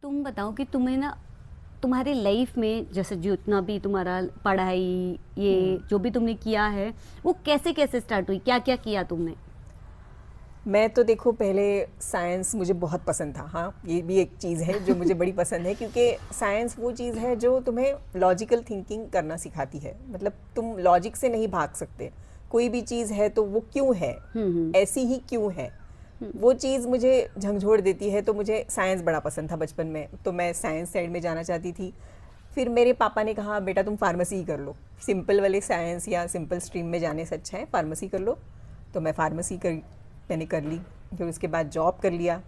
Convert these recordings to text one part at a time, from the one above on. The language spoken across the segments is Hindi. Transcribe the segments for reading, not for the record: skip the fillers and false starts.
तुम बताओ कि तुम्हें ना तुम्हारी लाइफ में जैसे जितना भी तुम्हारा पढ़ाई ये जो भी तुमने किया है वो कैसे कैसे स्टार्ट हुई, क्या क्या किया तुमने? मैं तो देखो पहले साइंस मुझे बहुत पसंद था। हाँ, ये भी एक चीज़ है जो मुझे बड़ी पसंद है, क्योंकि साइंस वो चीज़ है जो तुम्हें लॉजिकल थिंकिंग करना सिखाती है। मतलब तुम लॉजिक से नहीं भाग सकते। कोई भी चीज़ है तो वो क्यों है, ऐसी ही क्यों है, वो चीज़ मुझे झंझोड़ देती है। तो मुझे साइंस बड़ा पसंद था बचपन में, तो मैं साइंस साइड में जाना चाहती थी। फिर मेरे पापा ने कहा बेटा तुम फार्मेसी ही कर लो, सिंपल वाले साइंस या सिंपल स्ट्रीम में जाने से अच्छा है फार्मेसी कर लो। तो मैं फार्मेसी मैंने कर ली। फिर उसके बाद जॉब कर लिया।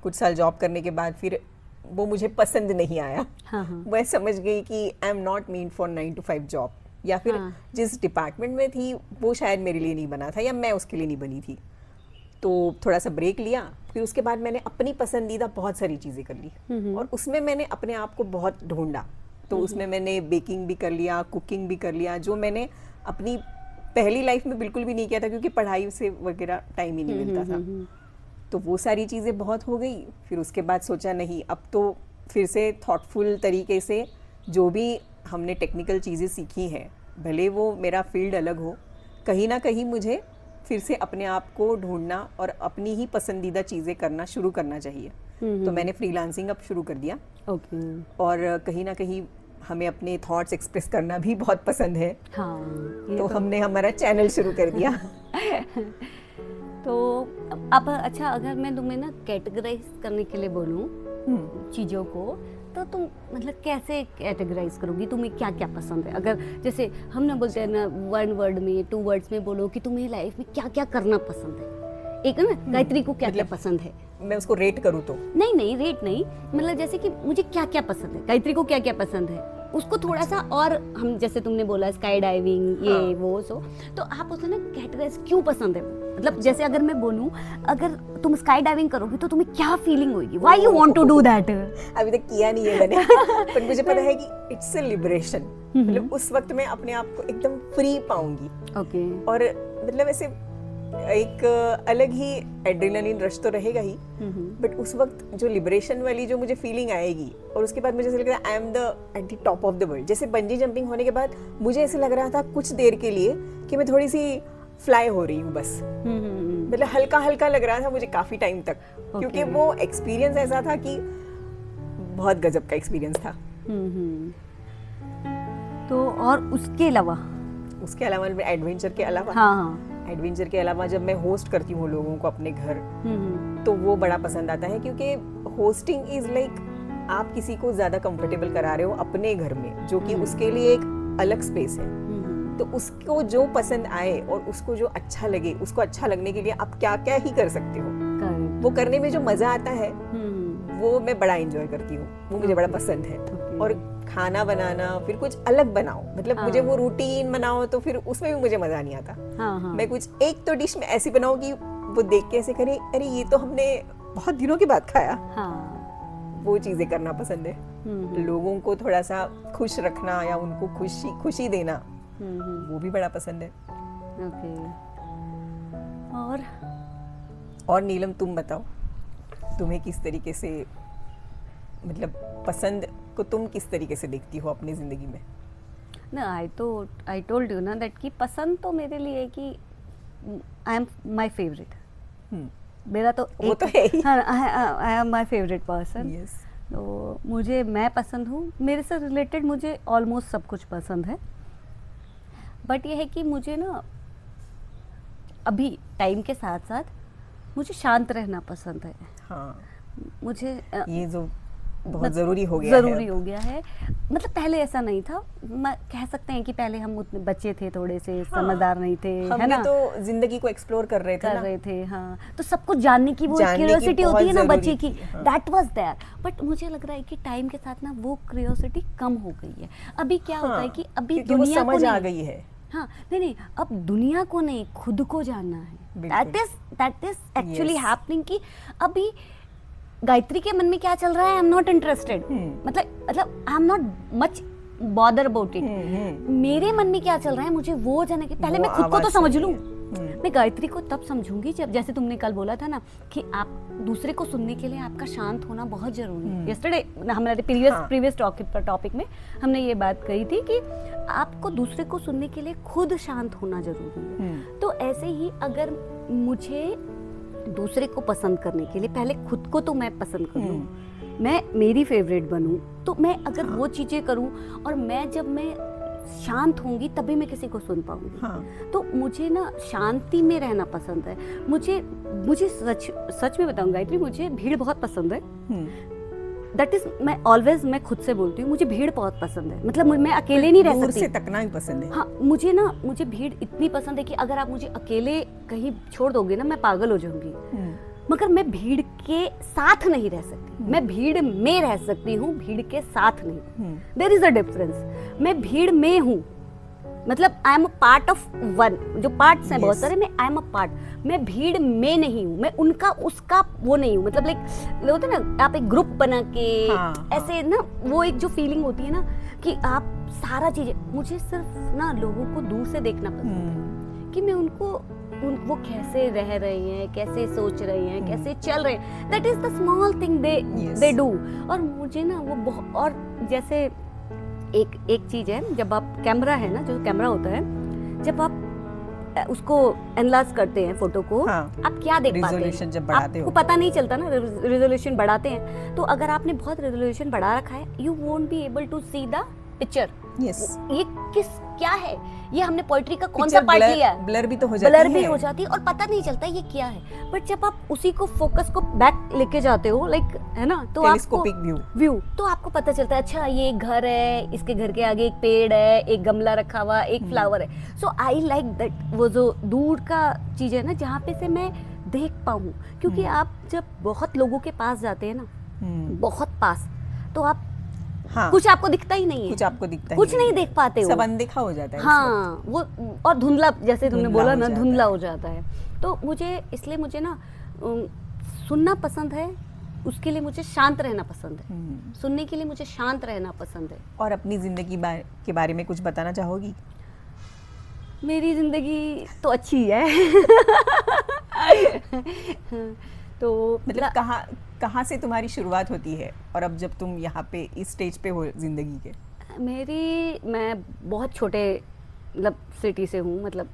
कुछ साल जॉब करने के बाद फिर वो मुझे पसंद नहीं आया। हाँ हाँ। मैं समझ गई कि I am not mean for 9 to 5 job, या फिर जिस डिपार्टमेंट में थी वो शायद मेरे लिए नहीं बना था या मैं उसके लिए नहीं बनी थी। तो थोड़ा सा ब्रेक लिया। फिर उसके बाद मैंने अपनी पसंदीदा बहुत सारी चीज़ें कर ली और उसमें मैंने अपने आप को बहुत ढूंढा। तो उसमें मैंने बेकिंग भी कर लिया, कुकिंग भी कर लिया, जो मैंने अपनी पहली लाइफ में बिल्कुल भी नहीं किया था, क्योंकि पढ़ाई से वगैरह टाइम ही नहीं मिलता था। तो वो सारी चीज़ें बहुत हो गई। फिर उसके बाद सोचा नहीं, अब तो फिर से थॉटफुल तरीके से जो भी हमने टेक्निकल चीज़ें सीखी हैं, भले वो मेरा फील्ड अलग हो, कहीं ना कहीं मुझे फिर से अपने आप को ढूंढना और अपनी ही पसंदीदा चीज़ें करना शुरू करना चाहिए। तो मैंने फ्रीलांसिंग अब शुरू कर दिया। और कहीं ना कहीं हमें अपने थॉट्स एक्सप्रेस करना भी बहुत पसंद है। हाँ, तो हमने हमारा चैनल शुरू कर दिया। तो अब अच्छा, अगर मैं तुम्हें ना कैटेगराइज करने के लिए बोलूँ चीज़ों को, तो तुम मतलब कैसे कैटेगराइज करोगी? तुम्हें क्या क्या पसंद है? अगर जैसे हम ना बोलते हैं ना 1 वर्ड में 2 वर्ड्स में बोलो कि तुम्हें लाइफ में क्या क्या करना पसंद है। एक है ना गायत्री को क्या क्या पसंद है, मैं उसको रेट करूँ तो? नहीं रेट नहीं, मतलब जैसे कि मुझे क्या क्या पसंद है, गायत्री को क्या क्या पसंद है, उसको थोड़ा सा और हम जैसे तुमने बोला स्काई डाइविंग ये हाँ। वो सो तो आप उसे ना कैटेगराइज क्यों पसंद है वो, मतलब जैसे अगर मैं बोलूं अगर तुम स्काई डाइविंग करोगे तो तुम्हें क्या फीलिंग होगी, why you want to do that? अभी तक किया नहीं है मैंने। पर मुझे पता है कि इट्स अ लिबरेशन। मतलब उस वक्त मैं अपने आप को एकदम फ्री पाऊंगी। ओके। और मतलब ऐसे एक अलग ही एड्रेनलिन रश तो रहेगा ही, बट उस वक्त जो लिबरेशन वाली जो मुझे फीलिंग आएगी, और उसके बाद मुझे ऐसा लग रहा है I am the at the top of the world. जैसे बंजी जंपिंग होने के बाद मुझे ऐसे लग रहा था कुछ देर के लिए कि मैं थोड़ी सी फ्लाई हो रही हूँ बस। मतलब हल्का हल्का लग रहा था मुझे काफी टाइम तक, क्योंकि वो एक्सपीरियंस ऐसा था कि बहुत गजब का एक्सपीरियंस था। तो और उसके अलावा एडवेंचर के अलावा, हाँ एडवेंचर के अलावा जब मैं होस्ट करती हूँ लोगों को अपने घर, तो वो बड़ा पसंद आता है, क्योंकि होस्टिंग इज लाइक आप किसी को ज्यादा कंफर्टेबल करा रहे हो अपने घर में, जो कि उसके लिए एक अलग स्पेस है। तो उसको जो पसंद आए और उसको जो अच्छा लगे, उसको अच्छा लगने के लिए आप क्या क्या ही कर सकते हो। वो करने में जो मजा आता है वो मैं बड़ा एंजॉय करती हूँ, वो मुझे बड़ा पसंद है। और खाना बनाना, फिर कुछ अलग बनाओ, मतलब मुझे वो रूटीन बनाओ तो फिर उसमें भी मुझे मजा नहीं आता। मैं कुछ एक तो डिश में ऐसी बनाऊं कि वो देख के ऐसे करे अरे ये तो हमने बहुत दिनों के बाद खाया। वो चीजें करना पसंद है। लोगों को थोड़ा सा खुश रखना या उनको खुशी देना, वो भी बड़ा पसंद है। और नीलम तुम बताओ, तुम्हें किस तरीके से, मतलब पसंद को तुम किस तरीके से देखती हो अपनी जिंदगी में? ना आई टोल्ड यू ना दैट कि पसंद तो मेरे लिए कि आई एम माय फेवरेट। मेरा तो वो तो है ही। I am my favourite person. Yes. तो मैं पसंद हूँ, मेरे से रिलेटेड मुझे ऑलमोस्ट सब कुछ पसंद है। बट ये है कि मुझे ना अभी टाइम के साथ साथ मुझे शांत रहना पसंद है। हाँ, मुझे ये जो बहुत ज़रूरी हो गया है। मतलब पहले ऐसा नहीं था, कह सकते हैं कि पहले हम उतने बच्चे थे, थोड़े से समझदार नहीं थे, है ना, तो जिंदगी को एक्सप्लोर कर रहे थे। हाँ, तो सब कुछ जानने की वो क्यूरियोसिटी होती है ना बच्चे की, दैट वाज देयर। बट मुझे लग रहा है कि टाइम के साथ ना वो क्यूरियोसिटी कम हो गई है। अभी क्या होता है कि अभी दुनिया को समझ आ गई है। हाँ, नहीं, अब दुनिया को नहीं, खुद को जानना है। दैट इज एक्चुअली हैपनिंग कि अभी गायत्री के मन में क्या चल रहा है, आई एम नॉट इंटरेस्टेड, मतलब I am not much bother about it. मेरे मन में क्या चल रहा है मुझे वो जानना कि पहले मैं खुद को तो समझ लूं। मैं गायत्री को तब समझूंगी जब, जैसे तुमने कल बोला था ना कि आप दूसरे को सुनने के लिए आपका शांत होना बहुत जरूरी है। यस्टरडे हमारे प्रीवियस टॉपिक में हमने ये बात कही थी कि आपको दूसरे को सुनने के लिए खुद शांत होना जरूरी है। तो ऐसे ही अगर मुझे दूसरे को पसंद करने के लिए पहले खुद को तो मैं पसंद करूं, मैं मेरी फेवरेट बनूं, तो मैं अगर वो चीजें करूं और जब मैं शांत होंगी तभी मैं किसी को सुन पाऊंगी। तो मुझे ना शांति में रहना पसंद है। मुझे सच में बताऊं गायत्री, मुझे भीड़ बहुत पसंद है। दैट इज मैं खुद से बोलती हूँ, मुझे भीड़ बहुत पसंद है। मतलब मैं अकेले नहीं रह सकती, दूर से तकना भी पसंद है। हाँ, मुझे भीड़ इतनी पसंद है कि अगर आप मुझे अकेले कहीं छोड़ दोगे ना, मैं पागल हो जाऊंगी। मगर मैं भीड़ के साथ नहीं रह सकती। मैं भीड़ में रह सकती हूँ, भीड़ के साथ नहीं। There is a difference. मैं भीड़ में हूँ, मतलब I am a part of one. जो पार्ट्स हैं बहुत सारे, मैं आई एम अ पार्ट। मैं भीड़ में नहीं हूँ, मैं उनका उसका वो नहीं हूँ। मतलब लाइक होता है ना, आप एक ग्रुप बना के ऐसे ना, वो एक जो फीलिंग होती है ना कि आप सारा चीजें, मुझे सिर्फ ना लोगों को दूर से देखना पसंद है कि मैं वो कैसे रह रहे हैं, कैसे सोच रहे हैं, कैसे चल रहे हैं। That is the small thing they do. और मुझे ना वो बहुत, और जैसे एक चीज है, जब आप कैमरा है ना, जो कैमरा होता है, जब आप उसको एनालाइज करते हैं फोटो को, आप क्या देख पाते हैं? जब बढ़ाते हो आपको पता नहीं चलता ना, रेजोल्यूशन बढ़ाते हैं तो अगर आपने बहुत रेजोल्यूशन बढ़ा रखा है, you won't be able to see the picture. ये क्या है, ये हमने पोएट्री का कौन सा पार्ट लिया है? ब्लर भी तो हो जाती है और पता नहीं चलता ये क्या है। बट जब आप उसी को फोकस को बैक लेके जाते हो, लाइक है ना, तो आपको व्यू तो आपको पता चलता है, अच्छा ये एक घर है, इसके घर के आगे एक पेड़ है, एक गमला रखा हुआ, एक फ्लावर है। सो आई लाइक दैट, वो जो दूर का चीज है ना, जहाँ पे से मैं देख पाऊँ। क्योंकि आप जब बहुत लोगों के पास जाते हैं ना, बहुत पास, तो आप कुछ आपको दिखता ही नहीं है, कुछ नहीं देख पाते हो, सब अनदेखा हो जाता है। हाँ, वो और धुंधला, जैसे तुमने बोला ना, धुंधला हो जाता है। तो इसलिए मुझे ना सुनना पसंद है, उसके लिए मुझे शांत रहना पसंद है। सुनने के लिए मुझे शांत रहना पसंद है। और अपनी जिंदगी के बारे में कुछ बताना चाहोगी? मेरी जिंदगी तो अच्छी है। तो मतलब कहाँ से तुम्हारी शुरुआत होती है और अब जब तुम यहाँ पे इस स्टेज पे हो जिंदगी के? मैं बहुत छोटे मतलब सिटी से हूँ, मतलब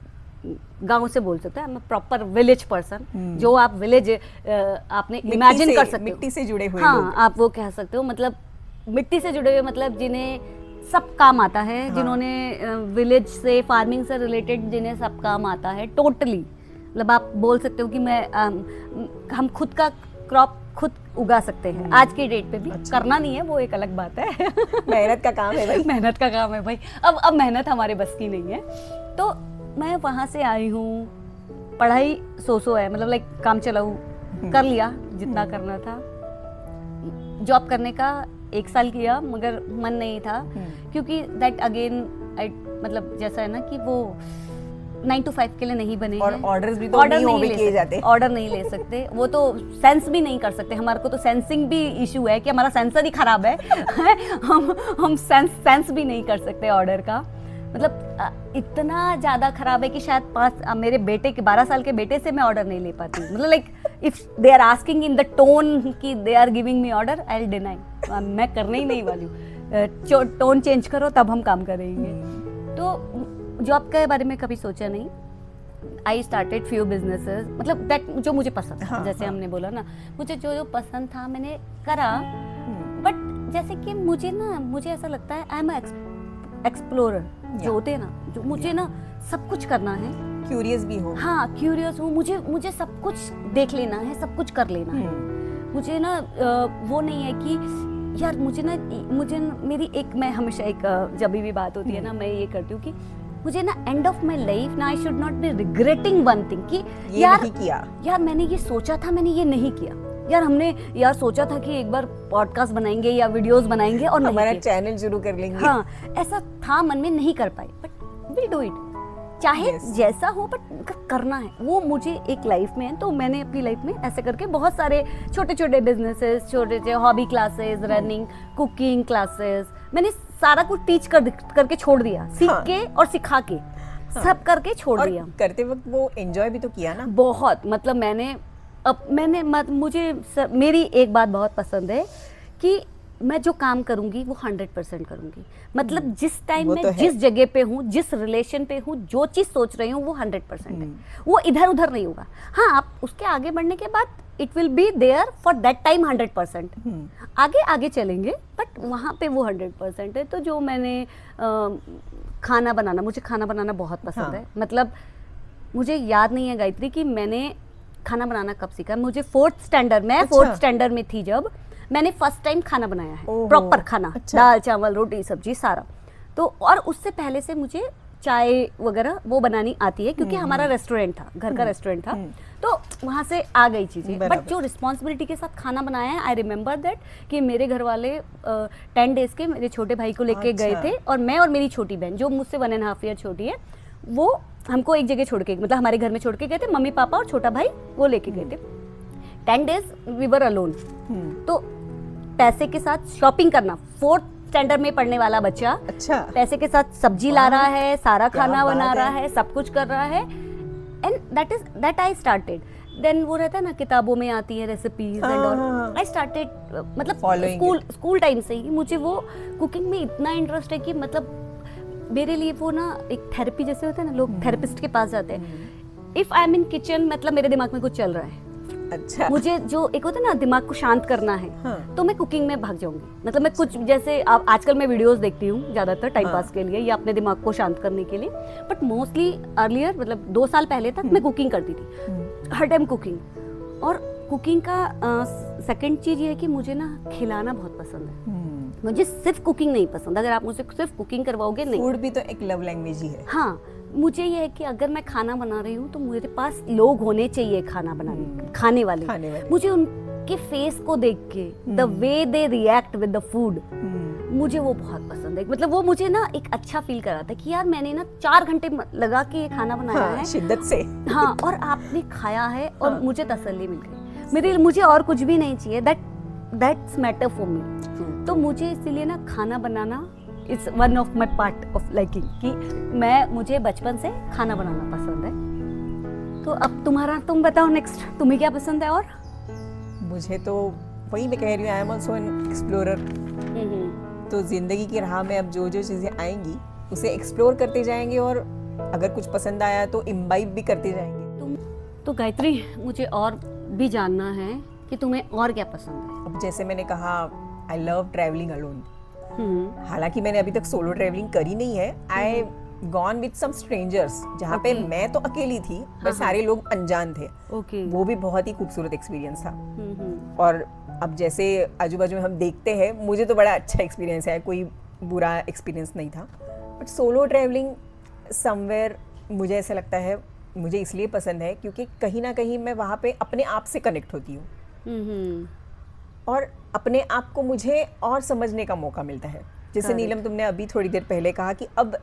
गांव से बोल सकते हैं। मैं प्रॉपर विलेज पर्सन, जो आप विलेज आपने इमेजिन कर सकते हो, मिट्टी से जुड़े हुए। हाँ, आप वो कह सकते हो, मतलब मिट्टी से जुड़े हुए, मतलब जिन्हें सब काम आता है। हाँ। जिन्होंने विलेज से, फार्मिंग से रिलेटेड जिन्हें सब काम आता है टोटली। मतलब आप बोल सकते हो कि हम खुद का क्रॉप खुद उगा सकते हैं आज के डेट पे भी। अच्छा। करना नहीं है, वो एक अलग बात है। मेहनत का काम है भाई। मेहनत का काम है भाई। अब मेहनत हमारे बस की नहीं है। तो मैं वहाँ से आई हूँ, पढ़ाई सो है, मतलब लाइक काम चलाऊ कर लिया जितना करना था। जॉब करने का 1 साल किया, मगर मन नहीं था, क्योंकि दैट अगेन मतलब जैसा है ना कि वो 9 to 5 के लिए नहीं बने और हैं। ऑर्डर्स भी तो नहीं ले जाते। ऑर्डर नहीं ले सकते, वो तो सेंस भी नहीं कर सकते। हमारे को तो सेंसिंग भी इशू है कि हमारा सेंसर ही खराब है। हम सेंस भी नहीं कर सकते ऑर्डर का। मतलब इतना ज्यादा खराब है कि शायद मेरे बेटे के 12 साल के बेटे से मैं ऑर्डर नहीं ले पाती। मतलब like if they are asking in the tone कि they are giving me order, I will deny. मैं करने ही नहीं वाली हूँ। टोन चेंज करो तब हम काम करेंगे। तो जॉब के बारे में कभी सोचा नहीं। आई स्टार्टेड फ्यू बिजनेसेस, मतलब दैट जो मुझे पसंद था। जैसे हमने बोला ना, मुझे जो पसंद था मैंने करा। बट जैसे कि मुझे ऐसा लगता है आई एम एक्सप्लोरर जो होते हैं ना, जो मुझे ना सब कुछ करना है। क्यूरियस भी हो। हाँ, क्यूरियस हूँ। मुझे सब कुछ देख लेना है, सब कुछ कर लेना है। मुझे ना वो नहीं है कि यार मुझे मैं हमेशा जब भी बात होती है ना, मैं ये करती हूँ कि मुझे ना एंड ऑफ माई लाइफ ना I should not be regretting one thing कि यार नहीं किया, यार मैंने ये सोचा था, मैंने ये नहीं किया। यार हमने सोचा था कि एक बार पॉडकास्ट बनाएंगे या वीडियोस बनाएंगे और हमारा चैनल शुरू कर लेंगे। हाँ, ऐसा था मन में, नहीं कर पाए, बट विल डू इट। चाहे जैसा हो, बट करना है वो मुझे एक लाइफ में है। तो मैंने अपनी लाइफ में ऐसे करके बहुत सारे छोटे छोटे बिजनेसेस, छोटे hobby classes, running, cooking classes, मैंने सारा कुछ टीच करके छोड़ दिया, सीख के और सिखा के। सब करके छोड़ और दिया। करते वक्त वो एंजॉय भी तो किया ना। बहुत, मतलब मेरी एक बात बहुत पसंद है कि मैं जो काम करूंगी वो 100% करूंगी। मतलब जिस टाइम वो में तो है। जिस जगह पे हूँ, जिस रिलेशन पे हूँ, जो चीज़ सोच रही हूँ वो 100% है। वो इधर उधर नहीं होगा। हाँ, आप उसके आगे बढ़ने के बाद it will be there for that time 100%। आगे आगे चलेंगे, बट वहाँ पे वो 100% है। तो जो मैंने खाना बनाना, मुझे खाना बनाना बहुत पसंद है। मतलब मुझे याद नहीं है गायत्री कि मैंने खाना बनाना कब सीखा। मुझे 4th स्टैंडर्ड, मैं 4th स्टैंडर्ड में थी जब मैंने फर्स्ट टाइम खाना बनाया है, प्रॉपर खाना। दाल चावल रोटी सब्जी सारा। तो और उससे पहले से मुझे चाय वगैरह वो बनानी आती है, क्योंकि हमारा रेस्टोरेंट था, घर का रेस्टोरेंट था। तो वहाँ से आ गई चीज़ें। बट जो रिस्पॉन्सिबिलिटी के साथ खाना बनाया है, आई रिमेम्बर दैट कि मेरे घर वाले 10 डेज के मेरे छोटे भाई को लेके गए थे, और मैं और मेरी छोटी बहन जो मुझसे 1.5 ईयर छोटी है, वो हमको एक जगह छोड़ के, मतलब हमारे घर में छोड़ के गए थे। मम्मी पापा और छोटा भाई वो लेके गए थे। 10 डेज वी वर अलोन। तो पैसे के साथ शॉपिंग करना, 4th स्टैंडर्ड में पढ़ने वाला बच्चा पैसे के साथ सब्जी ला रहा है, सारा खाना बना रहा है, सब कुछ कर रहा है। And that I started. Then वो रहता है ना, किताबों में आती है recipes and all. I started, मतलब स्कूल टाइम से ही मुझे वो कुकिंग में इतना इंटरेस्ट है कि मतलब मेरे लिए वो ना एक थेरेपी जैसे होता है ना, लोग थेरेपिस्ट के पास जाते हैं। If I am in kitchen, मतलब मेरे दिमाग में कुछ चल रहा है, अच्छा, मुझे जो एक होता है ना दिमाग को शांत करना है, तो मैं कुकिंग में भाग जाऊंगी। मतलब मैं कुछ, जैसे आजकल मैं वीडियोस देखती हूँ ज्यादातर टाइम पास के लिए या अपने दिमाग को शांत करने के लिए। बट मोस्टली अर्लियर, मतलब 2 साल पहले तक मैं कुकिंग करती थी, हर टाइम कुकिंग। और कुकिंग का सेकंड चीज ये है कि मुझे ना खिलाना बहुत पसंद है। मुझे सिर्फ कुकिंग नहीं पसंद। अगर आप मुझसे सिर्फ कुकिंग करवाओगे, नहीं, फूड भी तो एक लव लैंग्वेज ही है। हाँ, मुझे ये है कि अगर मैं खाना बना रही हूँ तो मेरे पास लोग होने चाहिए खाना बनाने, खाने वाले। मुझे उनके फेस को देख के, the way they react with the food, मुझे वो बहुत पसंद है। मतलब वो मुझे ना एक अच्छा फील कराता है कि यार मैंने ना 4 घंटे लगा के ये खाना बनाया है, शिद्दत से। हाँ, और आपने खाया है और मुझे तसल्ली मिल गई। मुझे और कुछ भी नहीं चाहिए। That's matter for me. तो मुझे इसीलिए ना खाना बनाना it's one of my part of liking, कि मुझे बचपन से खाना बनाना पसंद है। तो अब तुम बताओ नेक्स्ट, तुम्हें क्या पसंद है? और मुझे तो वही मैं कह रही हूँ, I am also an explorer. तो जिंदगी की राह में अब जो जो चीज़ें आएंगी उसे एक्सप्लोर करते जाएंगे, और अगर कुछ पसंद आया तो इम्बाइब भी करते जाएंगे। तो गायत्री, मुझे और भी जानना है कि तुम्हें और क्या पसंद है। अब जैसे मैंने कहा, आई लव ट्रैवलिंग अलोन। हालांकि मैंने अभी तक सोलो ट्रैवलिंग करी नहीं है। I gone with some strangers, जहाँ पे मैं तो अकेली थी पर सारे लोग अनजान थे। वो भी बहुत ही खूबसूरत एक्सपीरियंस था। और अब जैसे आजू बाजू में हम देखते हैं, मुझे तो बड़ा अच्छा एक्सपीरियंस है, कोई बुरा एक्सपीरियंस नहीं था। बट सोलो ट्रैवलिंग समवेयर मुझे ऐसा लगता है, मुझे इसलिए पसंद है क्योंकि कहीं ना कहीं मैं वहाँ पे अपने आप से कनेक्ट होती हूँ, और अपने आप को मुझे और समझने का मौका मिलता है। जैसे नीलम, तुमने अभी थोड़ी देर पहले कहा कि अब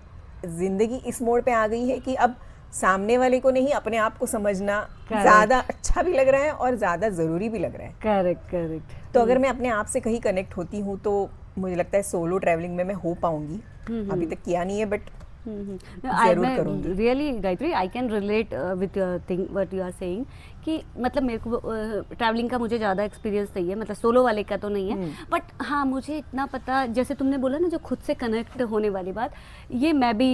जिंदगी इस मोड़ पे आ गई है कि अब सामने वाले को नहीं, अपने आप को समझना ज्यादा अच्छा भी लग रहा है और ज्यादा जरूरी भी लग रहा है। करेक्ट। तो अगर मैं अपने आप से कहीं कनेक्ट होती हूँ तो मुझे लगता है सोलो ट्रैवलिंग में मैं हो पाऊंगी। अभी तक किया नहीं है, बट जरूर करूंगी। Really Gayatri, I can relate with thing what you are saying, कि मतलब मेरे को ट्रैवलिंग का मुझे ज़्यादा एक्सपीरियंस नहीं है, मतलब सोलो वाले का तो नहीं है। बट हाँ, मुझे इतना पता, जैसे तुमने बोला ना जो खुद से कनेक्ट होने वाली बात, ये मैं भी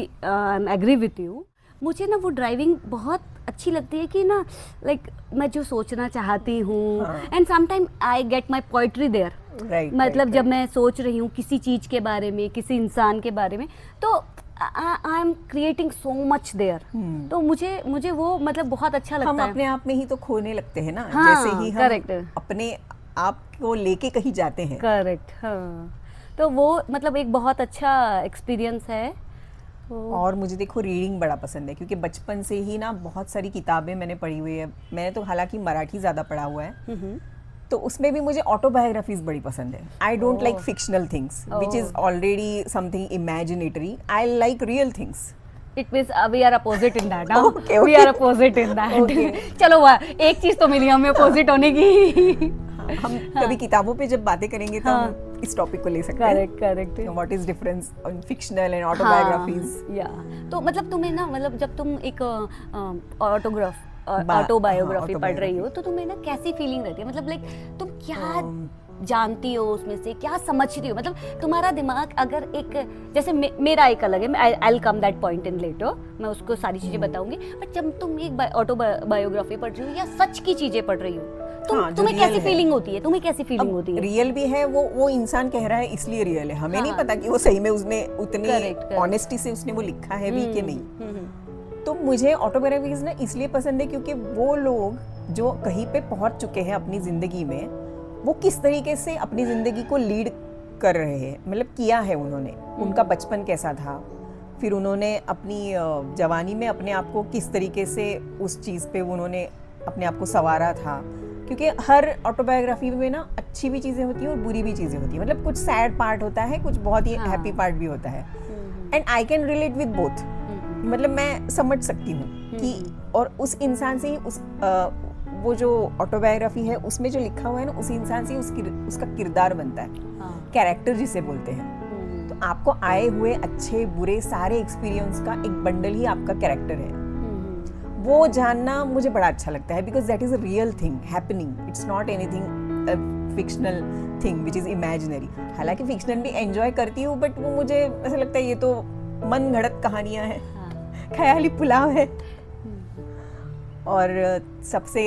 एग्री विथ यू। मुझे ना वो ड्राइविंग बहुत अच्छी लगती है कि ना, लाइक मैं जो सोचना चाहती हूँ, and sometime I get my poetry there. मतलब जब मैं सोच रही हूँ किसी चीज़ के बारे में, किसी इंसान के बारे में, तो I am creating so much there. तो मुझे वो मतलब बहुत अच्छा लगता है। हम अपने आप में ही तो खोने लगते हैं ना। हाँ, जैसे ही हम अपने आप को लेके कहीं जाते हैं। करेक्ट, हाँ। तो वो मतलब एक बहुत अच्छा एक्सपीरियंस है। और मुझे देखो रीडिंग बड़ा पसंद है, क्योंकि बचपन से ही ना बहुत सारी किताबें मैंने पढ़ी हुई है। मैंने तो हालांकि मराठी ज़्यादा पढ़ा हुआ है, तो उसमें भी मुझे ऑटोबायोग्राफीज बड़ी पसंद है। I don't like fictional things which is already something imaginatory. I like real things. It means we are opposite in that. We are opposite in that. चलो वाह, एक चीज तो मिली हमें opposite होने की। हम कभी किताबों पे जब बातें करेंगे तो हम इस टॉपिक को ले सकते हैं। Correct what is difference on fictional and autobiographies. या तो मतलब तुम्हें ना, मतलब जब तुम एक ऑटोबायोग्राफी पढ़ रही हो तो तुम्हें ना कैसी फीलिंग रहती है, मतलब लाइक तुम क्या जानती हो उसमें से, क्या समझती हो, मतलब तुम्हारा दिमाग अगर एक, जैसे मेरा एक अलग है, I will come that point in later, मैं उसको सारी चीजें बताऊंगी, बट जब तुम एक ऑटोबायोग्राफी पढ़ रही हो या सच की चीजें पढ़ रही हो तुम्हें कैसी फीलिंग होती है, तुम्हें कैसी फीलिंग होती है? रियल भी है वो इंसान कह रहा है इसलिए रियल है, हमें नहीं पता कि वो सही में उसने उतनी ऑनेस्टी से उसने वो लिखा है भी कि नहीं। तो मुझे ऑटोबायोग्राफीज ना इसलिए पसंद है क्योंकि वो लोग जो कहीं पे पहुंच चुके हैं अपनी जिंदगी में, वो किस तरीके से अपनी जिंदगी को लीड कर रहे हैं, मतलब किया है उन्होंने, उनका बचपन कैसा था, फिर उन्होंने अपनी जवानी में अपने आप को किस तरीके से उस चीज़ पे उन्होंने अपने आप को संवारा था। क्योंकि हर ऑटोबायोग्राफी में ना अच्छी भी चीज़ें होती हैं और बुरी भी चीज़ें होती हैं, मतलब कुछ सैड पार्ट होता है, कुछ बहुत ही हैप्पी पार्ट भी होता है, and I can relate with both, मतलब मैं समझ सकती हूँ कि, और उस इंसान से ही वो जो ऑटोबायोग्राफी है उसमें जो लिखा हुआ है ना, उस इंसान से उसका किरदार बनता है, कैरेक्टर जिसे बोलते हैं। तो आपको आए हुए अच्छे बुरे सारे एक्सपीरियंस का एक बंडल ही आपका कैरेक्टर है, वो जानना मुझे बड़ा अच्छा लगता है, because that is a real thing happening, it's not anything fictional thing which is imaginary. हालांकि फिक्शनल भी एंजॉय करती हूँ, बट वो मुझे ऐसा लगता है ये तो मन घड़त कहानियां हैं, ख्याली पुलाव है। और सबसे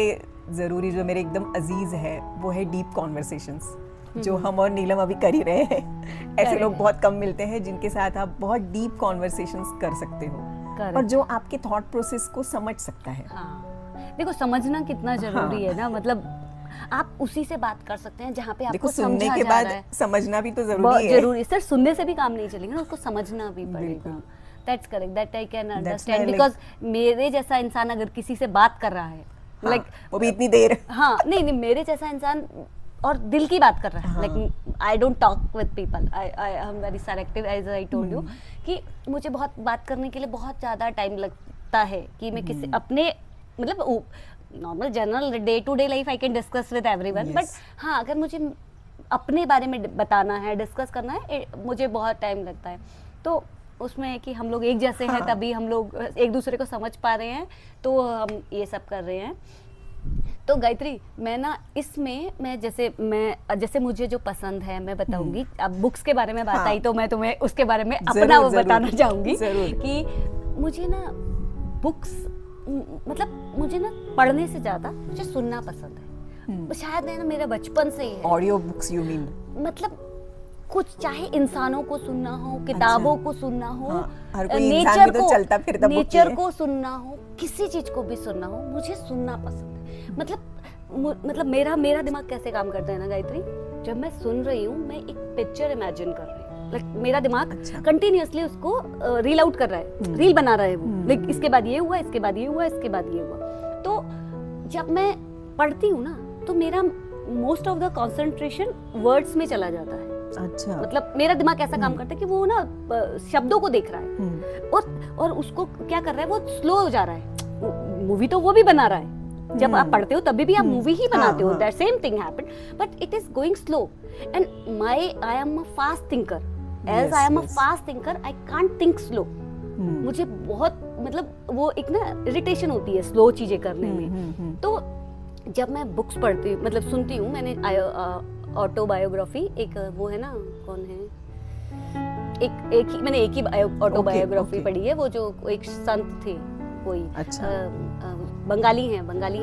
ज़रूरी जो मेरे एकदम अजीज है वो है डीप कॉन्वर्सेशंस, जो हम और नीलम अभी कर ही रहे हैं। ऐसे लोग बहुत कम मिलते हैं जिनके साथ आप बहुत डीप कॉन्वर्सेशंस कर सकते हो, और जो आपके थॉट प्रोसेस को समझ सकता है। देखो समझना कितना जरूरी है ना, मतलब आप उसी से बात कर सकते हैं जहाँ पे आपको सुनने के बाद समझना भी तो जरूरी है। जरूरी सर, सुनने से भी काम नहीं चलेगा ना, उसको समझना भी पड़ेगा। That's correct, that I can understand, because मेरे जैसा इंसान अगर किसी से बात कर रहा है, like वो भी इतनी देर, हाँ नहीं मेरे जैसा इंसान और दिल की बात कर रहा है, like I don't talk with people, I am very selective as I told you, कि मुझे बहुत बात करने के लिए बहुत ज़्यादा टाइम लगता है कि मैं किसी अपने, मतलब normal general day to day life I can discuss with everyone, but हाँ अगर मुझे अपने बारे में बताना है, डिस्कस करना है, मुझे बहुत टाइम लगता है। तो उसमें है कि हम लोग एक जैसे हैं, तभी हम लोग एक दूसरे को समझ पा रहे हैं, तो हम ये सब कर रहे हैं। तो गायत्री, मैं ना इसमें मैं जैसे मुझे जो पसंद है मैं बताऊंगी। अब बुक्स के बारे में बात आई तो मैं तुम्हें उसके बारे में अपना वो बताना चाहूंगी कि मुझे ना बुक्स, मतलब मुझे ना पढ़ने से ज्यादा मुझे सुनना पसंद है। शायद है ना मेरा बचपन से ही है। Audio books you mean? मतलब कुछ, चाहे इंसानों को सुनना हो, किताबों को सुनना हो, हर कोई इंसान भी तो चलता फिरता नेचर को सुनना हो, किसी चीज को भी सुनना हो, मुझे सुनना पसंद है। मतलब मेरा दिमाग कैसे काम करता है ना गायत्री, जब मैं सुन रही हूँ मैं एक पिक्चर इमेजिन कर रही हूँ, लाइक मेरा दिमाग कंटिन्यूअसली उसको रील आउट कर रहा है, रील बना रहा है वो, लाइक इसके बाद ये हुआ, इसके बाद ये हुआ, इसके बाद ये हुआ। तो जब मैं पढ़ती हूँ ना तो मेरा most of the concentration words में चला जाता है। अच्छा, मतलब मेरा दिमाग ऐसा काम करता है कि वो ना शब्दों को देख रहा है और उसको क्या कर रहा है, वो स्लो हो जा रहा है। मूवी तो वो भी बना रहा है, जब आप पढ़ते हो तभी भी आप मूवी ही बनाते हो, that same thing happened, but it is going slow and I am a fast thinker, as I am a fast thinker I can't think slow. मुझे बहुत, मतलब वो एक ना इरिटेशन होती है स्लो चीजें करने में। तो जब मैं बुक्स पढ़ती, मतलब सुनती हूँ, मैंने ऑटोबायोग्राफी एक वो है ना, कौन है, मैंने एक ही ऑटोबायोग्राफी पढ़ी है, वो जो एक संत थे कोई, अच्छा, बंगाली हैं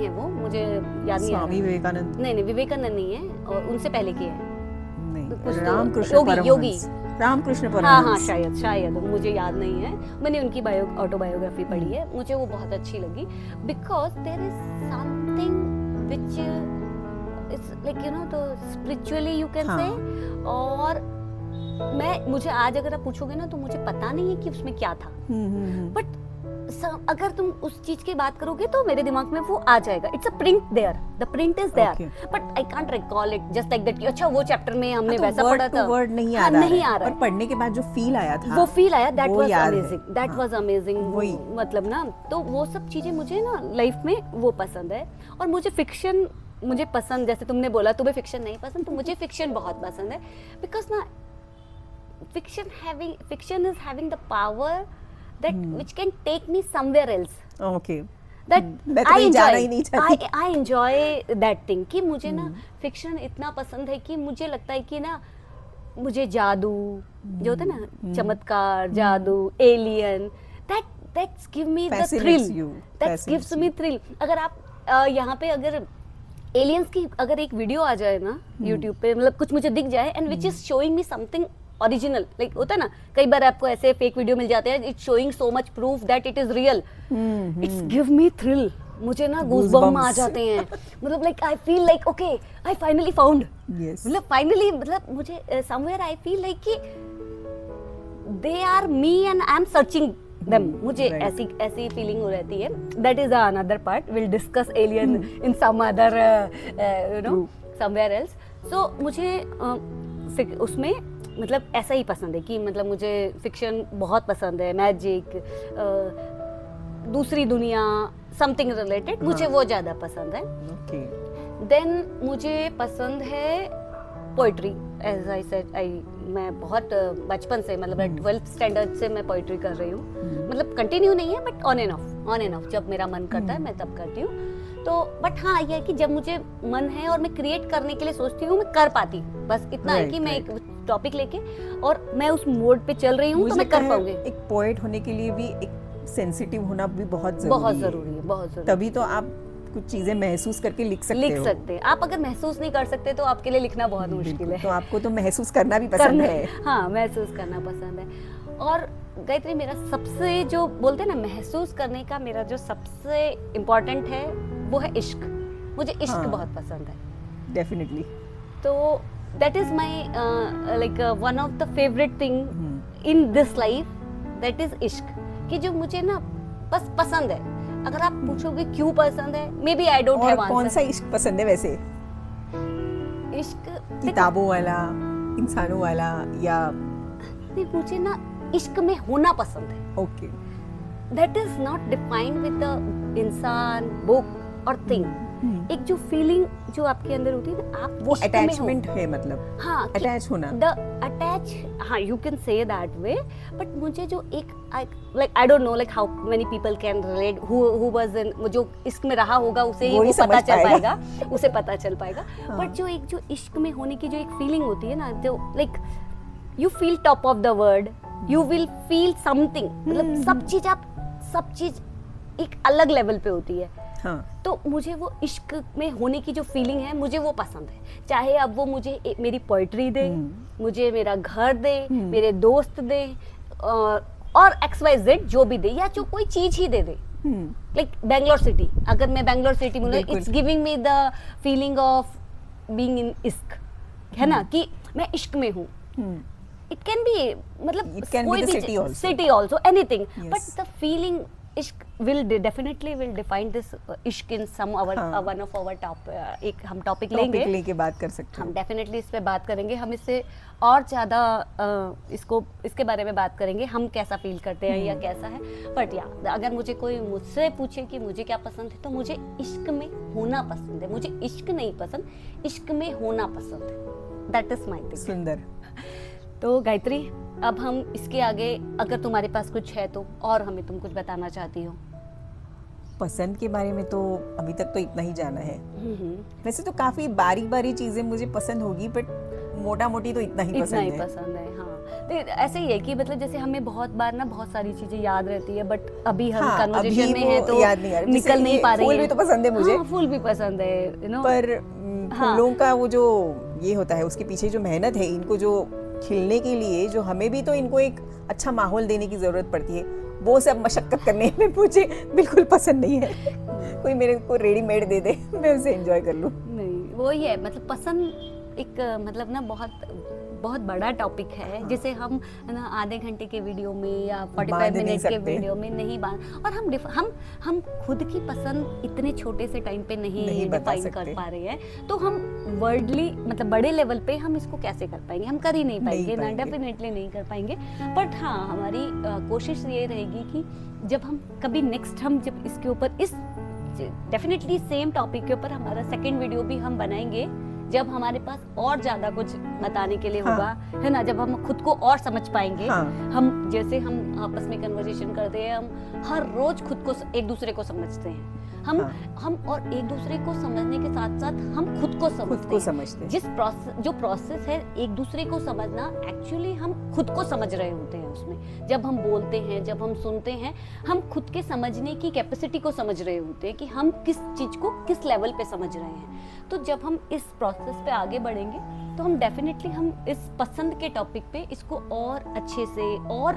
वो, मुझे याद नहीं, स्वामी विवेकानंद? नहीं, विवेकानंद नहीं है, और उनसे पहले के हैं, योगी रामकृष्ण परमहंस। हाँ शायद मुझे याद नहीं है। मैंने उनकी ऑटोबायोग्राफी पढ़ी है, मुझे वो बहुत अच्छी लगी, because there is something which it's like you know, तो स्पिरिचुअली यू कैन से। और मुझे आज अगर आप पूछोगे ना तो मुझे पता नहीं है कि उसमें क्या था, बट अगर तुम उस चीज की बात करोगे तो मेरे दिमाग में वो आ जाएगा। It's a print there, the print is there, but I can't recall it just like that. अच्छा वो चैप्टर में हमने वैसा पढ़ा था, वर्ड नहीं आ रहा है, पर पढ़ने के बाद जो फील आया था, वो फील आया, that was amazing, that was amazing. मतलब ना, तो वो सब चीजें मुझे ना लाइफ में वो पसंद है। और मुझे फिक्शन मुझे पसंद, जैसे तुमने बोला तुम्हें फिक्शन नहीं पसंद, तो मुझे फिक्शन बहुत पसंद है, बिकॉज ना fiction is having the power that which can take me somewhere else. Okay. That मैं तो कहीं जाना ही नहीं चाहती। I enjoy that thing कि मुझे ना फिक्शन इतना पसंद है कि मुझे लगता है कि ना मुझे जादू जो होता है ना, चमत्कार, जादू, alien, that's give me the Fascinates thrill. you. That Fascinates gives me thrill. अगर आप यहाँ पे अगर एलियंस की अगर एक वीडियो आ जाए ना यूट्यूब पे, मतलब कुछ मुझे दिख जाए and which is showing me something original, like होता है ना कई बार आपको ऐसे फेक वीडियो मिल जाते हैं, it's showing so much proof that it is real, it's give me thrill, मुझे ना गूज़बम्प आ जाते हैं, मतलब like I feel like okay I finally found, मतलब फाइनली, मतलब मुझे समवेयर आई फील लाइक कि they are me and I am searching them, मुझे ऐसी फीलिंग हो रहती है. That is another part, will discuss alien in some other you know somewhere else. सो मुझे उसमें मतलब ऐसा ही पसंद है कि मतलब मुझे फिक्शन बहुत पसंद है, मैजिक, दूसरी दुनिया, समथिंग रिलेटेड, मुझे वो ज़्यादा पसंद है. देन मुझे पसंद है पोइट्री. एज आई सेड, मैं बहुत बचपन से, मतलब 12th स्टैंडर्ड से मैं पोइट्री कर रही हूँ. मतलब कंटिन्यू नहीं है बट ऑन एंड ऑफ जब मेरा मन करता है मैं तब करती हूँ. तो बट हाँ ये है कि जब मुझे मन है और मैं क्रिएट करने के लिए सोचती हूँ, मैं कर पाती हूँ. बस इतना है कि मैं एक टॉपिक लेके और मैं उस मोड पे चल रही हूँ तो मैं कर पाऊंगी. एक पोएट होने के लिए भी एक सेंसिटिव होना भी बहुत जरूरी है. तभी तो आप कुछ चीजें महसूस करके लिख सकते हैं. आप अगर महसूस नहीं कर सकते तो आपके लिए लिखना बहुत मुश्किल है. तो आपको तो महसूस करना भी पसंद है. हाँ, महसूस करना पसंद है. और गायत्री, मेरा सबसे जो बोलते हैं ना महसूस करने का, मेरा जो सबसे इम्पोर्टेंट है वो है इश्क. मुझे इश्क बहुत पसंद है. डेफिनेटली. तो that is my like one of the favourite thing in this life, that is इश्क. कि जो मुझे ना बस पसंद है. अगर आप पूछोगे क्यों पसंद है, maybe I don't have answer. कौन सा इश्क पसंद है वैसे? इश्क किताबों वाला, इंसानों वाला, या नहीं, मुझे ना इश्क में होना पसंद है. Okay. That is not defined with the इंसान, बुक और थिंग. एक जो फीलिंग जो आपके अंदर होती है ना, आप वो अटैचमेंट है, मतलब हाँ, अटैच होना. द अटैच, हाँ, you can say that way. But मुझे जो एक like I don't know like how many people can relate, who was in, जो इश्क में रहा होगा उसे ही वो पता चल पाएगा, उसे पता चल पाएगा. बट जो एक जो इश्क में होने की जो एक फीलिंग होती है ना, जो like you feel top of the world, you will feel something, मतलब सब चीज एक अलग लेवल पे होती है. हाँ. तो मुझे वो इश्क में होने की जो फीलिंग है, मुझे वो पसंद है. चाहे अब वो मुझे मेरी पोइट्री दे, मुझे मेरा घर दे, मेरे दोस्त दे, और XYZ जो भी दे, या जो कोई चीज ही दे. लाइक बेंगलोर सिटी, अगर मैं बेंगलोर सिटी बोलूँ, it's giving me the feeling of being in इश्क, है ना, कि मैं इश्क में हूँ. इट कैन बी, मतलब कोई भी city also, anything, but the feeling इश्क will definitely define this इश्क in some one of our top, एक हम टॉपिक लेके बात कर सकते हैं. हम डेफिनेटली इस पे बात करेंगे. हम इससे और ज़्यादा इसके बारे में बात करेंगे, हम कैसा फील करते हैं या कैसा है. बट या अगर मुझे मुझसे पूछे कि मुझे क्या पसंद है, तो मुझे इश्क में होना पसंद है. मुझे इश्क नहीं पसंद, इश्क में होना पसंद है. That is my thing. सुंदर. तो गायत्री, अब हम इसके आगे, अगर तुम्हारे पास कुछ है तो, और हमें तुम कुछ बताना चाहती हो. पसंद के बारे में तो अभी तक तो इतना ही जाना है. वैसे तो काफी बारीक चीजें मुझे पसंद होगी, बट मोटा मोटी तो इतना ही पसंद है. हाँ, तो ऐसे ही है कि मतलब जैसे हमें बहुत बार ना बहुत सारी चीजें याद रहती है, बट अभी हम कन्वर्सेशन में है तो याद नहीं, निकल नहीं पा रही है. फूल भी तो पसंद है मुझे. फूल भी पसंद है, यू नो. पर फूलों का वो जो ये होता है, उसके पीछे जो मेहनत है, इनको जो खिलने के लिए जो हमें भी तो इनको एक अच्छा माहौल देने की जरूरत पड़ती है, वो सब मशक्कत करने में मुझे बिल्कुल पसंद नहीं है. कोई मेरे को रेडीमेड दे दे, मैं उसे एंजॉय कर लूं. नहीं, वो ही है, मतलब पसंद एक मतलब ना बहुत बड़ा टॉपिक है, जिसे हम ना आधे घंटे के वीडियो में या 45 मिनट के वीडियो में नहीं बात. और हम खुद की पसंद इतने छोटे से टाइम पे नहीं डिफाइन कर पा रहे हैं, तो हम वर्ल्डली, मतलब बड़े लेवल पे हम इसको कैसे कर पाएंगे? हम कर ही नहीं पाएंगे ना, डेफिनेटली नहीं कर पाएंगे. बट हाँ, हमारी कोशिश ये रहेगी कि जब हम कभी नेक्स्ट, हम जब इसके ऊपर इस डेफिनेटली सेम टॉपिक के ऊपर हमारा सेकंड वीडियो भी हम बनाएंगे, जब हमारे पास और ज्यादा कुछ बताने के लिए होगा, है ना, जब हम खुद को और समझ पाएंगे। हम जैसे हम आपस में कन्वर्सेशन करते हैं, हम हर रोज खुद को एक दूसरे को समझते हैं, हम और एक दूसरे को समझने के साथ साथ हम खुद को समझते हैं। जिस जो प्रोसेस है एक दूसरे को समझना, एक्चुअली हम खुद को समझ रहे होते हैं उसमें। जब हम बोलते हैं, जब हम सुनते हैं, हम खुद के समझने की कैपेसिटी को समझ रहे होते हैं कि हम किस चीज को किस लेवल पे समझ रहे हैं। तो जब हम इस प्रोसेस पे आगे बढ़ेंगे तो हम डेफिनेटली हम इस पसंद के टॉपिक पे इसको और अच्छे से और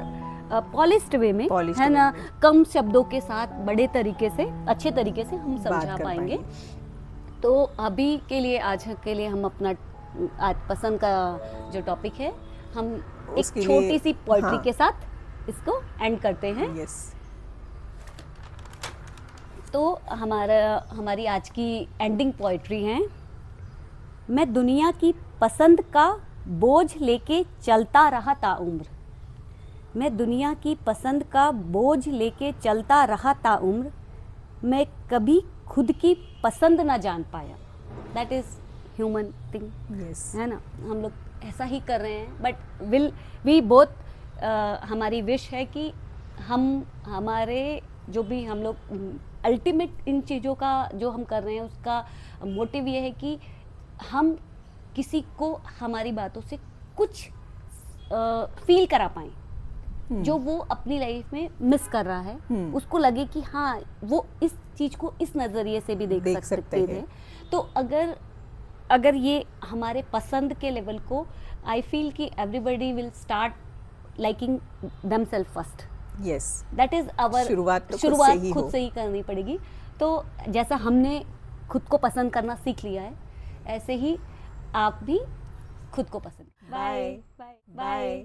पॉलिश्ड वे में, है ना, कम शब्दों के साथ बड़े तरीके से, अच्छे तरीके से हम समझा पाएंगे। तो अभी के लिए, आज के लिए हम अपना आज पसंद का जो टॉपिक है, हम एक छोटी सी पोएट्री के साथ इसको एंड करते हैं। तो हमारी आज की एंडिंग पोएट्री है। मैं दुनिया की पसंद का बोझ लेके चलता रहा ताउम्र, मैं दुनिया की पसंद का बोझ लेके चलता रहा ताउम्र, मैं कभी खुद की पसंद ना जान पाया। दैट इज ह्यूमन थिंग, है ना। हम लोग ऐसा ही कर रहे हैं, बट वी बोथ, हमारी विश है कि हमारे जो भी हम लोग अल्टीमेट इन चीज़ों का जो हम कर रहे हैं, उसका मोटिव ये है कि हम किसी को हमारी बातों से कुछ फील करा पाएं, जो वो अपनी लाइफ में मिस कर रहा है, उसको लगे कि हाँ, वो इस चीज को इस नजरिए से भी देख सकते हैं। तो अगर ये हमारे पसंद के लेवल को, आई फील कि everybody will start liking themselves first. Yes, that is our शुरुआत खुद से ही करनी पड़ेगी। तो जैसा हमने खुद को पसंद करना सीख लिया है, ऐसे ही आप भी खुद को पसंद। Bye bye bye.